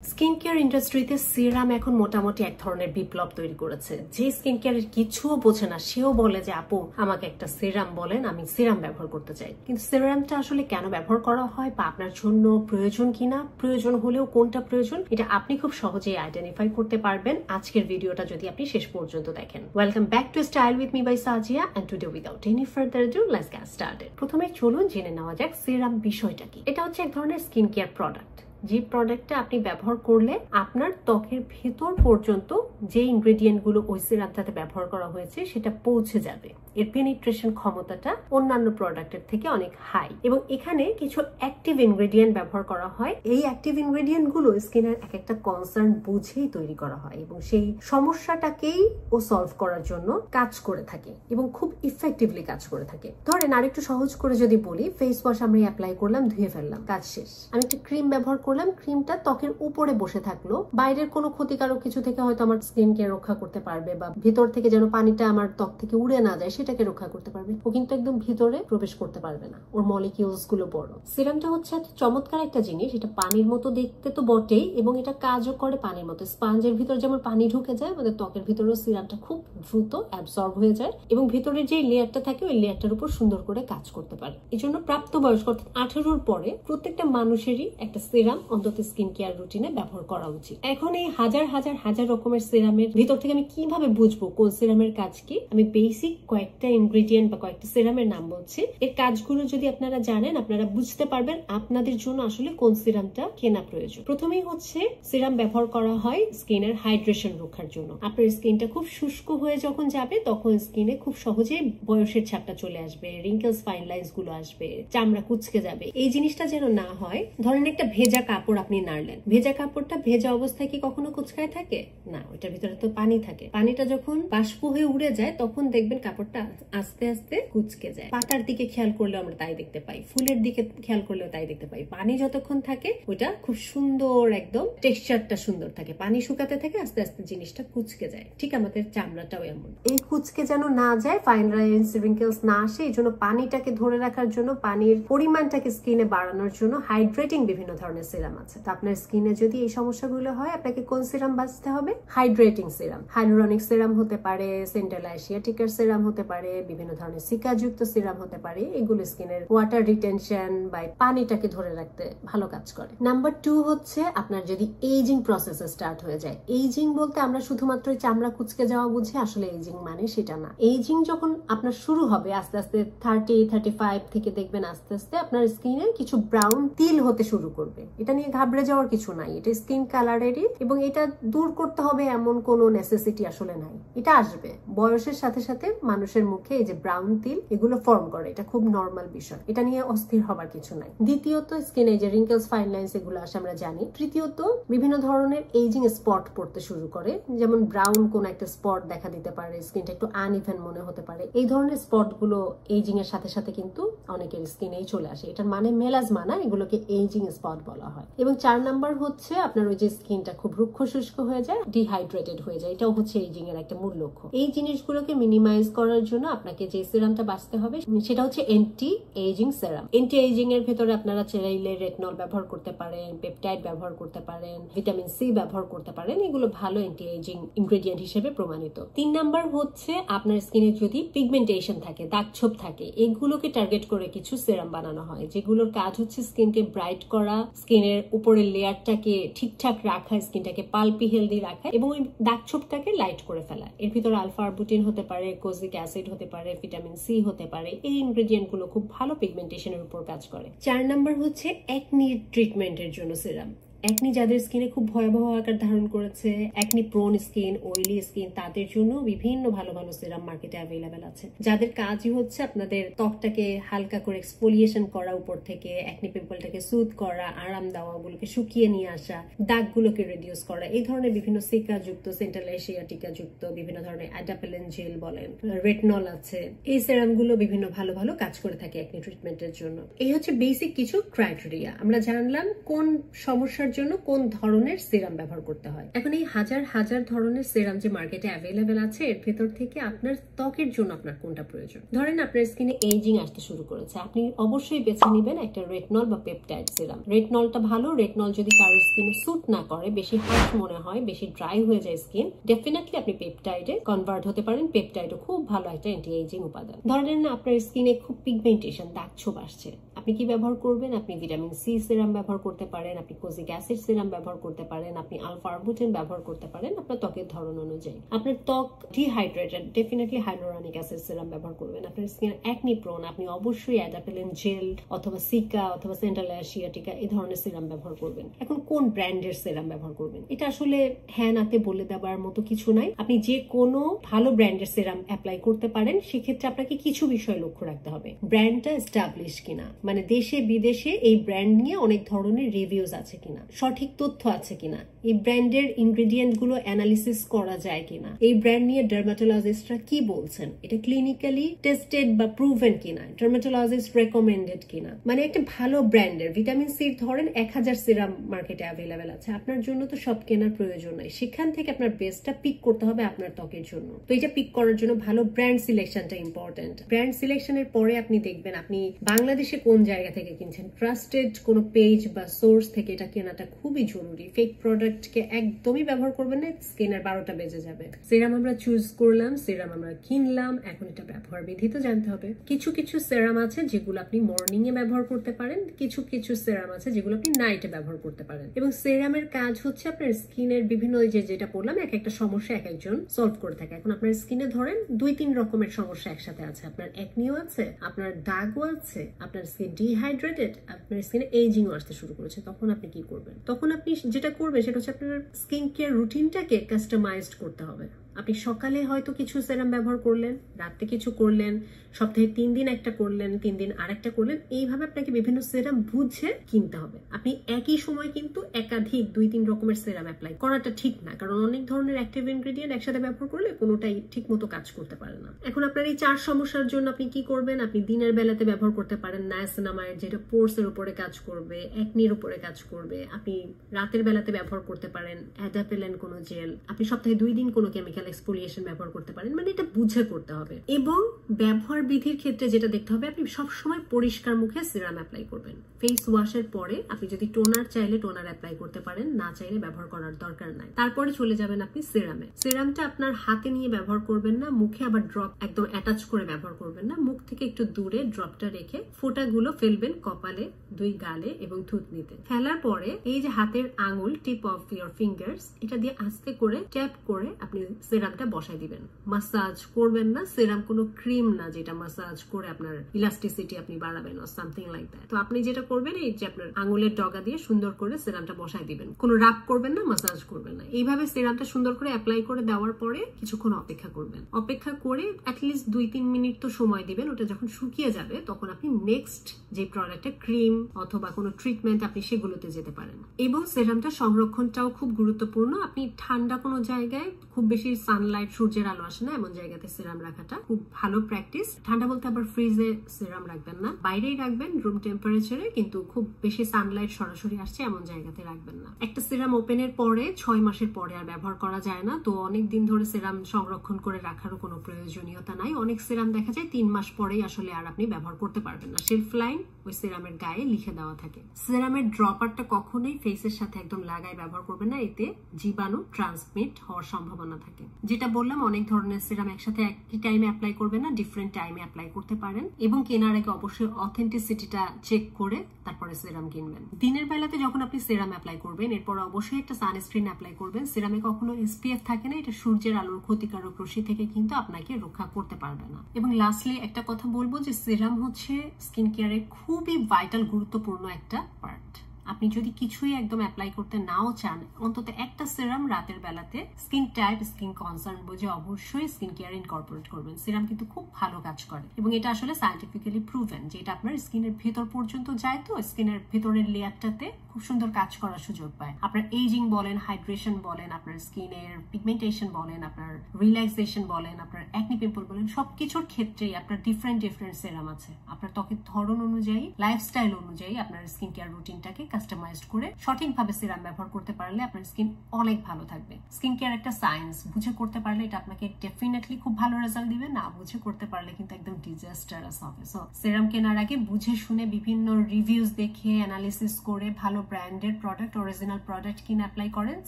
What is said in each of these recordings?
Skin care ইন্ডাস্ট্রিতে serum এখন মোটামুটি এক ধরনের বিপ্লব তৈরি করেছে। যে স্কিন কেয়ারের কিছুও বোঝে না সেও বলে যে আপু আমাকে একটা সিরাম বলেন, আমি সিরাম ব্যবহার করতে চাই। কিন্তু সিরামটা আসলে কেন ব্যবহার করা হয় বা আপনার জন্য প্রয়োজন কিনা, প্রয়োজন হলেও কোনটা প্রয়োজন, এটা আপনি খুব সহজেই আইডেন্টিফাই করতে পারবেন আজকের ভিডিওটা যদি আপনি শেষ পর্যন্ত দেখেন। Welcome back to style with me by Sajia and today without any further do let's get started. প্রথমে চলুন জেনে নেওয়া যাক সিরাম বিষয়টা কি। এটা হচ্ছে এক ধরনের স্কিন কেয়ার প্রোডাক্ট, যে প্রোডাক্টটা আপনি ব্যবহার করলে আপনার ত্বকের ভেতর পর্যন্ত যে ইনগ্রেডিয়েন্ট গুলো ওই সিরামটাতে ব্যবহার করা হয়েছে সেটা পৌঁছে যাবে। এর পেনিট্রেশন ক্ষমতাটা অন্যান্য প্রোডাক্টের থেকে অনেক হাই এবং এখানে কিছু অ্যাক্টিভ ইনগ্রেডিয়েন্ট ব্যবহার করা হয়। এই অ্যাক্টিভ ইনগ্রেডিয়েন্ট গুলো স্কিনের এক একটা কনসার্ন বুঝেই তৈরি করা হয় এবং সেই সমস্যাটাকেই ও সলভ করার জন্য কাজ করে থাকে এবং খুব ইফেক্টিভলি কাজ করে থাকে। ধরেন আরেকটু সহজ করে যদি বলি, ফেস ওয়াশ আমি অ্যাপ্লাই করলাম, ধুয়ে ফেললাম, কাজ শেষ। আমি একটা ক্রিম ব্যবহার করলাম, ক্রিমটা ত্বকের উপরে বসে থাকলো, বাইরের কোনো ক্ষতিকারক কিছু থেকে হয়তো আমার স্কিনকে রক্ষা করতে পারবে বা ভিতর থেকে যেন পানিটা আমার ত্বক থেকে উড়ে না যায় সেটাকে রক্ষা করতে পারবে। ও কিন্তু একদম ভিতরে প্রবেশ করতে পারবে না, ওর মলিকিউলস গুলো বড়। সিরামটা হচ্ছে এত চমৎকার একটা জিনিস, এটা পানির মতো দেখতে তো বটেই এবং এটা কাজও করে পানির মতো। স্পঞ্জের ভিতর যেমন পানি ঢুকে যায়, আমাদের ত্বকের ভিতরেও সিরামটা খুব দ্রুত অ্যাবসর্ব হয়ে যায় এবং ভিতরের যে লেয়ারটা থাকে ওই লেয়ারটার উপর সুন্দর করে কাজ করতে পারে। এই জন্য প্রাপ্তবয়স্ক অর্থাৎ 18-র পরে প্রত্যেকটা মানুষেরই একটা সিরাম অন্তত স্কিন কেয়ার রুটিনে ব্যবহার করা উচিত। এখন এই হাজার হাজার হাজার রকমের সিরামের ভিতর থেকে আমি কিভাবে বুঝবো কোন সিরামের কাজ কি? আমি বেসিক কয়েকটা ইনগ্রেডিয়েন্ট বা কয়েকটা সিরামের নাম বলছি। এর কাজগুলো যদি আপনারা জানেন, আপনারা বুঝতে পারবেন আপনাদের জন্য আসলে কোন সিরামটা কেনা প্রয়োজন। প্রথমেই হচ্ছে সিরাম ব্যবহার করা হয় স্কিনের হাইড্রেশন রক্ষার জন্য। আপনার স্কিনটা খুব শুষ্ক হয়ে যখন যাবে তখন স্কিনে খুব সহজেই বয়সের ছাপটা চলে আসবে, রিঙ্কেলস, ফাইন লাইনস গুলো আসবে, চামড়া কুচকে যাবে। এই জিনিসটা যেন না হয়। ধরেন একটা ভেজা কাপড় আপনি নাড়লেন, ভেজা কাপড়টা ভেজা অবস্থায় কি কখনো কুচকায় থাকে না? ওইটার ভিতরে তো পানি থাকে। পানিটা যখন বাষ্প হয়ে উড়ে যায় তখন দেখবেন কাপড়টা আস্তে আস্তে কুচকে যায়। পাতার দিকে খেয়াল করলে আমরা তাই দেখতে পাই, ফুলের দিকে খেয়াল করলেও তাই দেখতে পাই। পানি যতক্ষণ থাকে ওইটা খুব সুন্দর, একদম টেক্সচারটা সুন্দর থাকে। পানি শুকাতে থাকে, আস্তে আস্তে জিনিসটা কুচকে যায়। ঠিক আমাদের চামড়াটাও এমন। এই কুচকে যেন না যায়, ফাইন লাইনস, রিঙ্কেলস না আসে, এই জন্য পানিটাকে ধরে রাখার জন্য, পানির পরিমাণটাকে স্কিনে বাড়ানোর জন্য হাইড্রেটিং বিভিন্ন ধরনের সিরাম আছে। তো আপনার স্কিনে যদি এই সমস্যাগুলো হয়, আপনাকে কোন সিরাম বাছতে হবে? Hydrating serum. হাইলুরনিক সিরাম হতে পারে, সেন্ট্রাল এশিয়াটিকের সিরাম হতে পারে, বিভিন্ন ধরনের সিকাযুক্ত সিরাম হতে পারে। এগুলো স্কিনের ওয়াটার রিটেনশন বা পানিটাকে ধরে রাখতে ভালো কাজ করে। নাম্বার 2 হচ্ছে আপনার যদি এইজিং প্রসেস স্টার্ট হয়ে যায়। এইজিং বলতে আমরা শুধুমাত্র চামড়া কুচকে যাওয়া বুঝি, আসলে এইজিং মানে সেটা না। এইজিং যখন আপনার শুরু হবে আস্তে আস্তে 30-35 থেকে দেখবেন আস্তে আস্তে আপনার স্কিনে কিছু ব্রাউন তিল হতে শুরু করবে। এটা নিয়ে ঘাবড়ে যাওয়ার কিছু নাই, এটা স্কিন কালারেরই এবং এটা দূর করতে হবে এমন কোনো নেসেসিটি আসলে নাই। এটা আসবে বয়সের সাথে সাথে, মানুষের মুখে এই যে ব্রাউন তিল এগুলো ফর্ম করে, এটা খুব নর্মাল বিষয়, এটা নিয়ে অস্থির হবার কিছু নাই। দ্বিতীয়ত স্কিনে যে রিঙ্কেলস, ফাইন লাইনস এগুলো আসে আমরা জানি। তৃতীয়ত বিভিন্ন ধরনের এইজিং স্পট পড়তে শুরু করে, যেমন ব্রাউন কোন একটা স্পট দেখা দিতে পারে, স্কিনটা একটু আনইভেন মনে হতে পারে। এই ধরনের স্পট গুলো এইজিং এর সাথে সাথে কিন্তু অনেকের স্কিনেই চলে আসে। এটার মানে মেলাজমা না, এগুলোকে এইজিং স্পট বলা হয়। এবং 4 নাম্বার হচ্ছে আপনার ওই যে স্কিনটা খুব রুক্ষ শুষ্ক হয়ে যায়, ডিহাইড্রেটেড হয়ে যায়। এটাও হচ্ছে এইজিং এর একটা মূল লক্ষ্য। এই জিনিসগুলোকে মিনিমাইজ করার জন্য আপনাকে যে সিরামটা বাছতে হবে সেটা হচ্ছে anti ageing serum. Anti ageing এর ভেতরে আপনারা চাইলে রেটনল ব্যবহার করতে পারেন, পেপটাইড ব্যবহার করতে পারেন, ভিটামিন সি ব্যবহার করতে পারেন। এগুলো ভালো অ্যান্টি এইজিং ইনগ্রেডিয়েন্ট হিসেবে প্রমাণিত। 3 নাম্বার হচ্ছে আপনার স্কিনে যদি পিগমেন্টেশন থাকে, দাগছোপ থাকে, এগুলোকে টার্গেট করে কিছু সিরাম বানানো হয়, যেগুলোর কাজ হচ্ছে স্কিনকে ব্রাইট করা, স্কিনের উপরের লেয়ারটাকে ঠিকঠাক রাখা, স্কিনটাকে পাল্পি হেলদি রাখা এবং ওই দাগছোপটাকে লাইট করে ফেলা। এর ভিতরে আলফা আরবুটিন হতে পারে, কোজিক অ্যাসিড হতে পারে, ভিটামিন সি হতে পারে। এই ইনগ্রেডিয়েন্ট গুলো খুব ভালো পিগমেন্টেশনের উপর কাজ করে। 4 নাম্বার হচ্ছে একনি ট্রিটমেন্টের জন্য সিরাম। একনি যাদের স্কিনে খুব ভয়াবহ আকার ধারণ করেছে, acne prone skin, oily skin, তাদের জন্য বিভিন্ন ভালো ভালো সিরাম মার্কেটে অ্যাভেলেবেল আছে, যাদের কাজই হচ্ছে আপনাদের ত্বকটাকে হালকা করে এক্সফোলিয়েশন করা, উপর থেকে একনি পিম্পলটাকে সুথ করা, আরাম দেওয়া, ওগুলোকে শুকিয়ে নিয়ে আসা, দাগগুলোকে রিডিউস করা। এই ধরনের বিভিন্ন সিকা যুক্ত, সেন্ট্রাল এশিয়াটিকা যুক্ত বিভিন্ন ধরনের অ্যাডাপেলেন জেল বলেন, রেটনল আছে, এই সিরাম গুলো বিভিন্ন ভালো ভালো কাজ করে থাকে একনি ট্রিটমেন্টের জন্য। এই হচ্ছে বেসিক কিছু ক্রাইটেরিয়া। আমরা জানলাম কোন সমস্যার সমস্যার জন্য কোন ধরনের সিরাম ব্যবহার করতে হয়। এখন এই হাজার হাজার ধরনের সিরাম যে মার্কেটে অ্যাভেলেবেল আছে, এর ভেতর থেকে আপনার ত্বকের জন্য আপনার কোনটা প্রয়োজন। ধরেন আপনার স্কিনে এজিং আসতে শুরু করেছে, আপনি অবশ্যই বেছে নেবেন একটা রেটনল বা পেপটাইড সিরাম। রেটনলটা ভালো। রেটনল যদি কারোর স্কিনে স্যুট না করে, বেশি হার্শ মনে হয়, বেশি ড্রাই হয়ে যায় স্কিন, ডেফিনেটলি আপনি পেপটাইডে কনভার্ট হতে পারেন। পেপটাইডও খুব ভালো একটা অ্যান্টি এজিং উপাদান। ধরেন না আপনার স্কিনে খুব পিগমেন্টেশন, দাগ ছোপ আসছে, আপনি কি ব্যবহার করবেন? আপনি ভিটামিন সি সিরাম ব্যবহার করতে পারেন, আপনি কোজিক অ্যাসিড সিরাম ব্যবহার করতে পারেন, আপনি আলফা আরবুটিন ব্যবহার করতে পারেন আপনার ত্বকের ধরন অনুযায়ী। আপনার ত্বক ডিহাইড্রেটেড, ডেফিনেটলি হাইলোরানিক অ্যাসিড সিরাম ব্যবহার করবেন। আপনার স্কিন অ্যাকনি প্রোন, আপনি অবশ্যই অ্যাডাপেলিন জেল অথবা সিকা অথবা সেন্ট্রাল এশিয়াটিকা এই ধরনের সিরাম ব্যবহার করবেন। এখন কোন ব্র্যান্ডের সিরাম ব্যবহার করবেন, এটা আসলে হ্যাঁ নাতে বলে দেওয়ার মতো কিছু নাই। আপনি যে কোনো ভালো ব্র্যান্ডের সিরাম অ্যাপ্লাই করতে পারেন। সেক্ষেত্রে আপনাকে কিছু বিষয় লক্ষ্য রাখতে হবে। ব্র্যান্ডটা এস্টাবলিশ কিনা, মানে দেশে বিদেশে এই ব্র্যান্ড নিয়ে অনেক ধরনের রিভিউজ আছে কিনা, সঠিক তথ্য আছে কিনা, এই ব্র্যান্ডের ইনগ্রেডিয়েন্ট গুলো অ্যানালিসিস করা যায় কিনা, এই ব্র্যান্ড নিয়ে ডার্মাটোলজিস্টরা কি বলছেন, এটা ক্লিনিক্যালি টেস্টেড বা প্রুভেন কিনা, ডার্মাটোলজিস্ট রেকমেন্ডেড কিনা। মানে একটা ভালো ব্র্যান্ডের ভিটামিন সি ধরেন 1000 সিরাম মার্কেটে অ্যাভেলেবেল আছে, আপনার জন্য তো সব কেনার প্রয়োজন নাই। সেখান থেকে আপনার বেস্টটা পিক করতে হবে আপনার ত্বকের জন্য। তো এটা পিক করার জন্য ভালো ব্র্যান্ড সিলেকশনটা ইম্পর্টেন্ট। ব্র্যান্ড সিলেকশনের পরে আপনি দেখবেন আপনি বাংলাদেশে কোন জায়গা থেকে কিনছেন, ট্রাস্টেড কোনো পেজ বা সোর্স থেকে এটা কেনাটা খুবই জরুরি। ফেক প্রোডাক্টকে একদমই ব্যবহার করবেন না, স্কিনের 12টা বেজে যাবে। সিরাম আমরা চুজ করলাম, সিরাম আমরা কিনলাম, এখন এটা ব্যবহার বিধি তো জানতে হবে। কিছু কিছু সিরাম আছে যেগুলো আপনি মর্নিং এ ব্যবহার করতে পারেন, কিছু কিছু সিরাম আছে যেগুলো আপনি নাইটে ব্যবহার করতে পারেন। এবং সিরামের কাজ হচ্ছে আপনার স্কিনের বিভিন্ন যেটা বললাম এক একটা সমস্যা এক একজন সলভ করে থাকে। এখন আপনার স্কিনে ধরেন 2-3 রকমের সমস্যা একসাথে আছে, আপনার একনিও আছে, আপনার দাগও আছে, আপনার স্কিন ডিহাইড্রেটেড, আপনার স্কিনে এজিংও আসতে শুরু করেছে। তখন আপনি কি করবেন? তখন আপনি যেটা করবেন সেটা হচ্ছে আপনার স্কিন কেয়ার রুটিনটাকে কাস্টমাইজড করতে হবে। আপনি সকালে হয়তো কিছু সিরাম ব্যবহার করলেন, রাতে কিছু করলেন, সপ্তাহে 3 দিন একটা করলেন, 3 দিন আরেকটা করলেন। এইভাবে আপনাকে বিভিন্ন সিরাম বুঝে কিনতে হবে। আপনি একই সময় কিন্তু একাধিক 2-3 রকমের সিরাম অ্যাপ্লাই করাটা ঠিক না, কারণ অনেক ধরনের অ্যাক্টিভ ইনগ্রেডিয়েন্ট একসাথে ব্যবহার করলে কোনোটাই ঠিক মতো কাজ করতে পারে না। এখন আপনার এই 4 সমস্যার জন্য আপনি কি করবেন? আপনি দিনের বেলাতে ব্যবহার করতে পারেন নায়াসিনামাইড, যেটা পোরস এর উপরে কাজ করবে, একনির উপরে কাজ করবে। আপনি রাতের বেলাতে ব্যবহার করতে পারেন অ্যাডাপেলিন কোনো জেল। আপনি সপ্তাহে 2 দিন কোনো কেমিক্যাল এক্সফোলিয়েশন ব্যবহার করতে পারেন। মানে এটা বুঝে করতে হবে। এবং ব্যবহার বিধির ক্ষেত্রে যেটা দেখতে হবে, আপনি সবসময় পরিষ্কার মুখে সিরাম অ্যাপ্লাই করবেন। ফেস ওয়াশের পরে আপনি যদি টোনার চাইলে টোনার অ্যাপ্লাই করতে পারেন, না চাইলে ব্যবহার করার দরকার নাই। তারপরে চলে যাবেন আপনি সিরামে। সিরামটা আপনার হাতে নিয়ে ব্যবহার করবেন না, মুখে আবার ড্রপ একদম অ্যাটাচ করে ব্যবহার করবেন না। মুখ থেকে একটু দূরে ড্রপটা রেখে ফোঁটাগুলো ফেলবেন কপালে, 2 গালে এবং থুতনিতে। ফেলার পরে এই যে হাতের আঙুল, টিপ অফ ইয়োর ফিঙ্গার্স, এটা দিয়ে আস্তে করে ট্যাপ করে আপনি সিরামটা বসাই দিবেন। মাসাজ করবেন না, সিরাম কোনো ক্রিম না যেটা মাসাজ করে আপনার ইলাস্টিসিটি আপনি বাড়াবেন অর সামথিং লাইক দ্যাট। তো আপনি যেটা করবেন, এই যে আপনার আঙুলের ডগা দিয়ে সুন্দর করে সিরামটা বসাই দিবেন। কোনো রাব করবেন না, মাসাজ করবেন না। এইভাবে সিরামটা সুন্দর করে অ্যাপ্লাই করে দেওয়ার পরে কিছুক্ষণ অপেক্ষা করবেন। অপেক্ষা করে অ্যাটলিস্ট 2-3 মিনিট তো সময় দিবেন। ওটা যখন শুকিয়ে যাবে তখন আপনি নেক্সট যে প্রোডাক্টটা ক্রিম অথবা কোনো ট্রিটমেন্ট আপনি সেগুলোতে যেতে পারেন। এবং সিরামটা সংরক্ষণটাও খুব গুরুত্বপূর্ণ। আপনি ঠান্ডা কোনো জায়গায়, খুব বেশি সানলাইট সূর্যের আলো আসে না এমন জায়গাতে সিরাম রাখাটা খুব ভালো প্র্যাকটিস। ঠান্ডা বলতে আবার ফ্রিজে সিরাম রাখবেন না, বাইরেই রাখবেন রুম টেম্পারেচারে, কিন্তু খুব বেশি সানলাইট সরাসরি আসছে এমন জায়গাতে রাখবেন না। একটা সিরাম ওপেনের পরে 6 মাসের পরে আর ব্যবহার করা যায় না। তো অনেক দিন ধরে সিরাম সংরক্ষণ করে রাখারও কোনো প্রয়োজনীয়তা নাই। অনেক সিরাম দেখা যায় 3 মাস পরেই আসলে আর আপনি ব্যবহার করতে পারবেন না। শেলফ লাইন ওই সিরামের গায়ে লিখে দেওয়া থাকে। সিরামের ড্রপারটা কখনোই ফেসের সাথে একদম লাগায় ব্যবহার করবেন না, এতে জীবাণু ট্রান্সমিট হওয়ার সম্ভাবনা থাকে। যেটা বললাম, অনেক ধরনের সিরাম একসাথে একই টাইমে অ্যাপ্লাই করবেন না, ডিফারেন্ট টাইমে অ্যাপ্লাই করতে পারেন। এবং কেনার আগে অবশ্যই অথেন্টিসিটিটা চেক করে তারপরে সিরাম কিনবেন। দিনের বেলাতে যখন আপনি সিরাম অ্যাপ্লাই করবেন, এরপর অবশ্যই একটা সানস্ক্রিন অ্যাপ্লাই করবেন। সিরামে কখনো SPF থাকে না, এটা সূর্যের আলোর ক্ষতিকারক রশ্মি থেকে কিন্তু আপনাকে রক্ষা করতে পারবে না। এবং লাস্টলি একটা কথা বলবো যে সিরাম হচ্ছে স্কিন কেয়ারের খুবই ভাইটাল গুরুত্বপূর্ণ একটা পার্ট। আপনি যদি কিছুই একদম অ্যাপ্লাই করতে নাও চান, অন্তত একটা সিরাম রাতের বেলাতে স্কিন টাইপ, স্কিন কনসার্ন বুঝে অবশ্যই স্কিন কেয়ার ইনকর্পোরেট করবেন। সিরাম কিন্তু খুব ভালো কাজ করে এবং এটা আসলে সায়েন্টিফিক্যালি প্রুভেন যে এটা আপনার স্কিনের ভেতর পর্যন্ত যায়। তো স্কিনের ভেতরের লেয়ারটাতে খুব সুন্দর কাজ করার সুযোগ পায়। আপনার এজিং বলেন, হাইড্রেশন বলেন, আপনার স্কিনের পিগমেন্টেশন বলেন, আপনার রিল্যাক্সেশন বলেন, আপনার অ্যাকনি পিম্পল বলেন, সবকিছুর ক্ষেত্রেই আপনার ডিফারেন্ট সিরাম আছে। আপনার ত্বকের ধরন অনুযায়ী, লাইফস্টাইল অনুযায়ী আপনার স্কিন কেয়ার রুটিনটাকে কাস্টমাইজড করে সঠিকভাবে সিরাম ব্যবহার করতে পারলে আপনার স্কিন অনেক ভালো থাকবে। স্কিন কেয়ার একটা সায়েন্স, বুঝে করতে পারলে এটা আপনাকে ডেফিনেটলি খুব ভালো রেজাল্ট দিবে, না বুঝে করতে পারলে কিন্তু একদম ডিজাস্টারাস হবে। সো সিরাম কেনার আগে বুঝে শুনে বিভিন্ন রিভিউজ দেখে অ্যানালিসিস করে ভালো ব্র্যান্ডের প্রোডাক্ট, অরিজিনাল প্রোডাক্ট কিনে অ্যাপ্লাই করেন।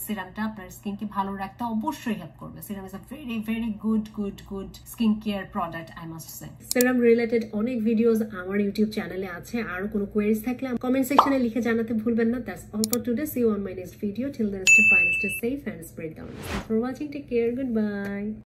সিরামটা আপনার স্কিনকে ভালো রাখতে অবশ্যই হেল্প করবে। Serum is a very very good skin care product, I must say. Serum related অনেক ভিডিওস আমার ইউটিউব চ্যানেলে আছে। আরো কোনো কোয়েরিজ থাকলে কমেন্ট সেকশনে লিখে জানাতে ভুলবেন না। That's all for today. See you on my next video. Till then, stay fine, stay safe, and spread the awareness. Thanks for watching. Take care. Goodbye.